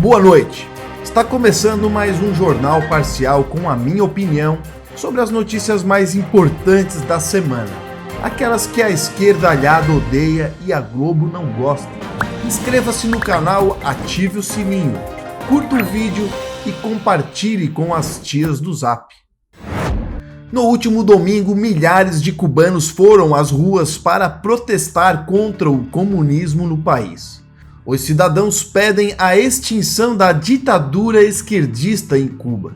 Boa noite! Está começando mais um jornal parcial com a minha opinião sobre as notícias mais importantes da semana. Aquelas que a esquerda alhada odeia e a Globo não gosta. Inscreva-se no canal, ative o sininho, curta o vídeo e compartilhe com as tias do Zap. No último domingo, milhares de cubanos foram às ruas para protestar contra o comunismo no país. Os cidadãos pedem a extinção da ditadura esquerdista em Cuba.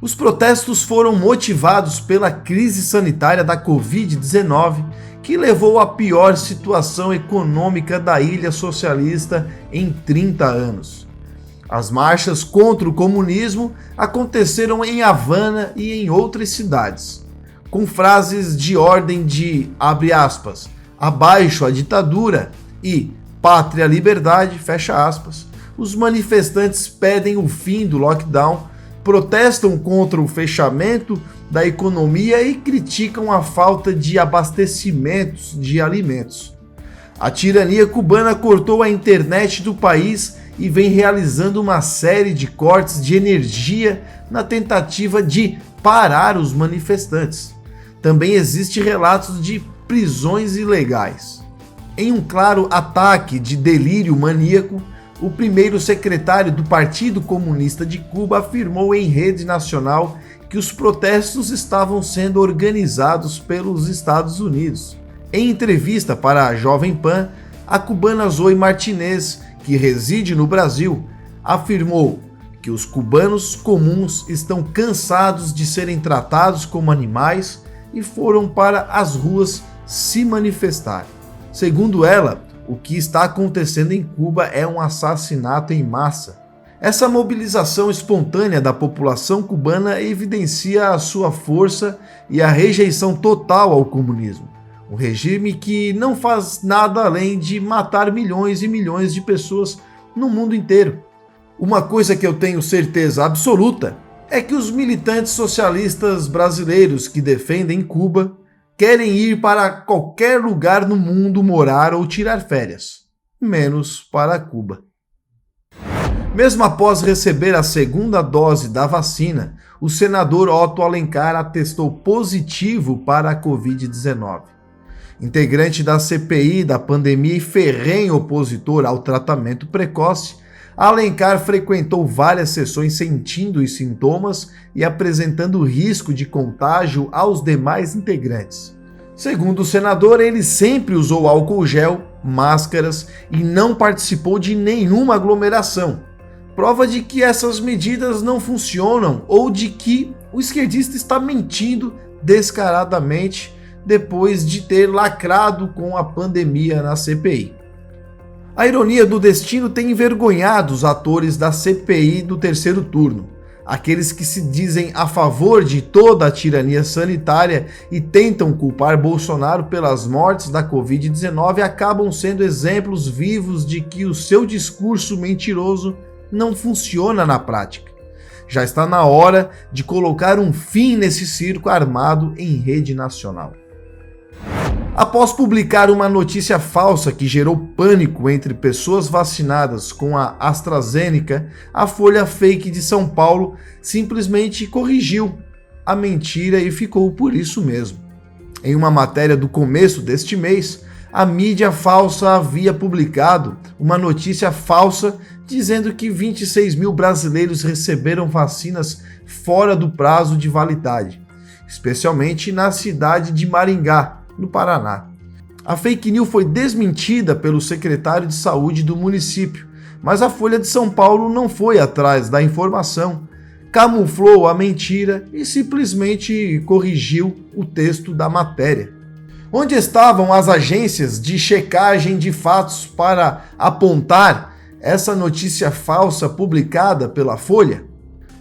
Os protestos foram motivados pela crise sanitária da Covid-19, que levou à pior situação econômica da ilha socialista em 30 anos. As marchas contra o comunismo aconteceram em Havana e em outras cidades, com frases de ordem de, abre aspas, abaixo a ditadura e pátria liberdade, fecha aspas. Os manifestantes pedem o fim do lockdown, protestam contra o fechamento da economia e criticam a falta de abastecimentos de alimentos. A tirania cubana cortou a internet do país e vem realizando uma série de cortes de energia na tentativa de parar os manifestantes. Também existem relatos de prisões ilegais. Em um claro ataque de delírio maníaco, o primeiro secretário do Partido Comunista de Cuba afirmou em rede nacional que os protestos estavam sendo organizados pelos Estados Unidos. Em entrevista para a Jovem Pan, a cubana Zoe Martinez, que reside no Brasil, afirmou que os cubanos comuns estão cansados de serem tratados como animais e foram para as ruas se manifestar. Segundo ela, o que está acontecendo em Cuba é um assassinato em massa. Essa mobilização espontânea da população cubana evidencia a sua força e a rejeição total ao comunismo, um regime que não faz nada além de matar milhões e milhões de pessoas no mundo inteiro. Uma coisa que eu tenho certeza absoluta é que os militantes socialistas brasileiros que defendem Cuba querem ir para qualquer lugar no mundo morar ou tirar férias, menos para Cuba. Mesmo após receber a segunda dose da vacina, o senador Otto Alencar atestou positivo para a Covid-19. Integrante da CPI da pandemia e ferrenho opositor ao tratamento precoce, Alencar frequentou várias sessões sentindo os sintomas e apresentando risco de contágio aos demais integrantes. Segundo o senador, ele sempre usou álcool gel, máscaras e não participou de nenhuma aglomeração. Prova de que essas medidas não funcionam ou de que o esquerdista está mentindo descaradamente depois de ter lacrado com a pandemia na CPI. A ironia do destino tem envergonhado os atores da CPI do terceiro turno. Aqueles que se dizem a favor de toda a tirania sanitária e tentam culpar Bolsonaro pelas mortes da Covid-19 acabam sendo exemplos vivos de que o seu discurso mentiroso não funciona na prática. Já está na hora de colocar um fim nesse circo armado em rede nacional. Após publicar uma notícia falsa que gerou pânico entre pessoas vacinadas com a AstraZeneca, a Folha Fake de São Paulo simplesmente corrigiu a mentira e ficou por isso mesmo. Em uma matéria do começo deste mês, a mídia falsa havia publicado uma notícia falsa dizendo que 26 mil brasileiros receberam vacinas fora do prazo de validade, especialmente na cidade de Maringá, no Paraná. A fake news foi desmentida pelo secretário de saúde do município, mas a Folha de São Paulo não foi atrás da informação, camuflou a mentira e simplesmente corrigiu o texto da matéria. Onde estavam as agências de checagem de fatos para apontar essa notícia falsa publicada pela Folha?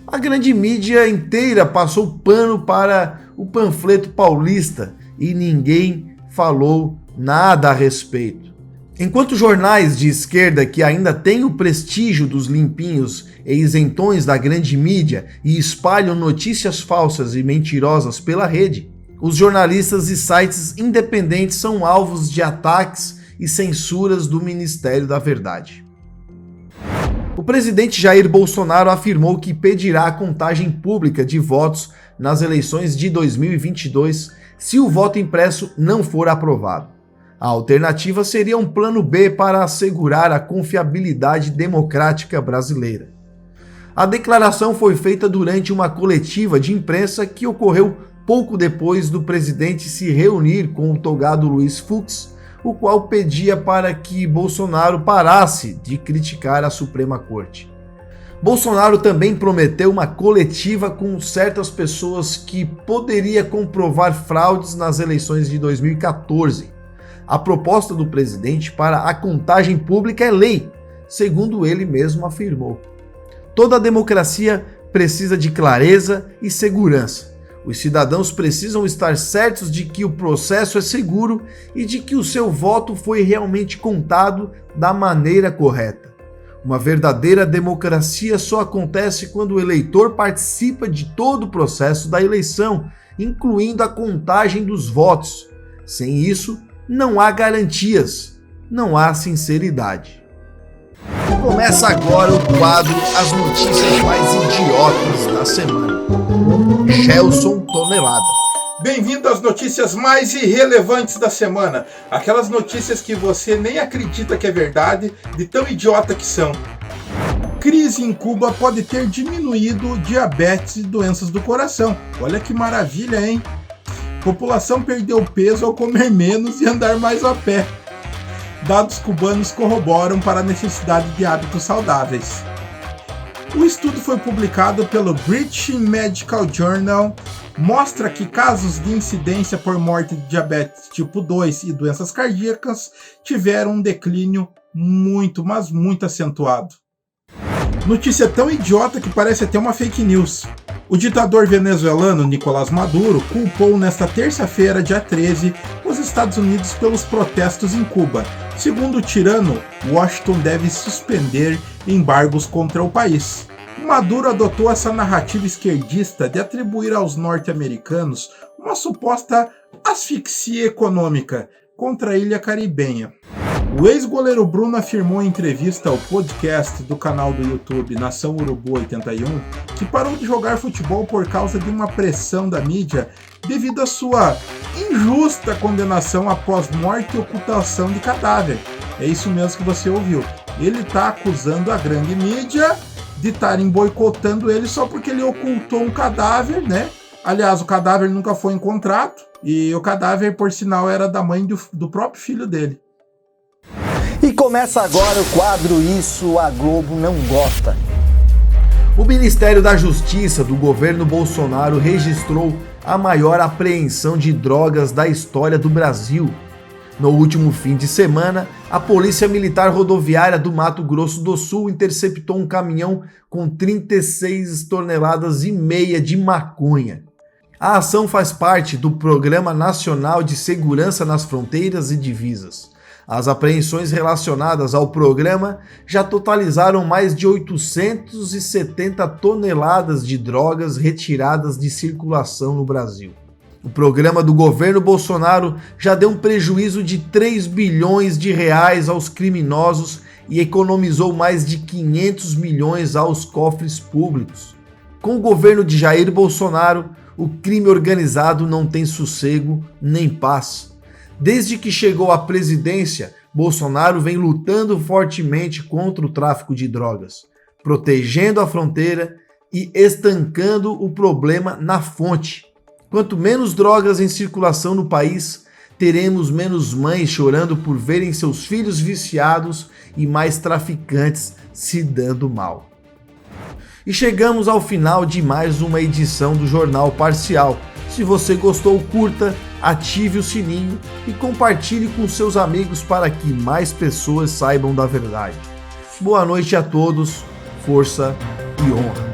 A grande mídia inteira passou pano para o panfleto paulista e ninguém falou nada a respeito. Enquanto jornais de esquerda que ainda têm o prestígio dos limpinhos e isentões da grande mídia e espalham notícias falsas e mentirosas pela rede, os jornalistas e sites independentes são alvos de ataques e censuras do Ministério da Verdade. O presidente Jair Bolsonaro afirmou que pedirá a contagem pública de votos nas eleições de 2022 se o voto impresso não for aprovado. A alternativa seria um plano B para assegurar a confiabilidade democrática brasileira. A declaração foi feita durante uma coletiva de imprensa que ocorreu pouco depois do presidente se reunir com o togado Luiz Fux, o qual pedia para que Bolsonaro parasse de criticar a Suprema Corte. Bolsonaro também prometeu uma coletiva com certas pessoas que poderia comprovar fraudes nas eleições de 2014. A proposta do presidente para a contagem pública é lei, segundo ele mesmo afirmou. Toda democracia precisa de clareza e segurança. Os cidadãos precisam estar certos de que o processo é seguro e de que o seu voto foi realmente contado da maneira correta. Uma verdadeira democracia só acontece quando o eleitor participa de todo o processo da eleição, incluindo a contagem dos votos. Sem isso, não há garantias, não há sinceridade. Começa agora o quadro As Notícias Mais Idiotas da Semana. Gelson Tonelada. Bem-vindo às notícias mais irrelevantes da semana. Aquelas notícias que você nem acredita que é verdade, de tão idiota que são. Crise em Cuba pode ter diminuído diabetes e doenças do coração. Olha que maravilha, hein? População perdeu peso ao comer menos e andar mais a pé. Dados cubanos corroboram para a necessidade de hábitos saudáveis. O estudo foi publicado pelo British Medical Journal, mostra que casos de incidência por morte de diabetes tipo 2 e doenças cardíacas tiveram um declínio muito, mas muito acentuado. Notícia tão idiota que parece até uma fake news. O ditador venezuelano Nicolás Maduro culpou nesta terça-feira, dia 13, os Estados Unidos pelos protestos em Cuba. Segundo o tirano, Washington deve suspender embargos contra o país. Maduro adotou essa narrativa esquerdista de atribuir aos norte-americanos uma suposta asfixia econômica contra a ilha caribenha. O ex-goleiro Bruno afirmou em entrevista ao podcast do canal do YouTube Nação Urubu 81 que parou de jogar futebol por causa de uma pressão da mídia devido à sua injusta condenação após morte e ocultação de cadáver. É isso mesmo que você ouviu. Ele está acusando a grande mídia de estarem boicotando ele só porque ele ocultou um cadáver, né? Aliás, o cadáver nunca foi encontrado e o cadáver, por sinal, era da mãe do próprio filho dele. E começa agora o quadro Isso a Globo Não Gosta. O Ministério da Justiça do governo Bolsonaro registrou a maior apreensão de drogas da história do Brasil. No último fim de semana, a Polícia Militar Rodoviária do Mato Grosso do Sul interceptou um caminhão com 36,5 toneladas de maconha. A ação faz parte do Programa Nacional de Segurança nas Fronteiras e Divisas. As apreensões relacionadas ao programa já totalizaram mais de 870 toneladas de drogas retiradas de circulação no Brasil. O programa do governo Bolsonaro já deu um prejuízo de 3 bilhões de reais aos criminosos e economizou mais de 500 milhões aos cofres públicos. Com o governo de Jair Bolsonaro, o crime organizado não tem sossego nem paz. Desde que chegou à presidência, Bolsonaro vem lutando fortemente contra o tráfico de drogas, protegendo a fronteira e estancando o problema na fonte. Quanto menos drogas em circulação no país, teremos menos mães chorando por verem seus filhos viciados e mais traficantes se dando mal. E chegamos ao final de mais uma edição do Jornal Parcial. Se você gostou, curta, ative o sininho e compartilhe com seus amigos para que mais pessoas saibam da verdade. Boa noite a todos, força e honra.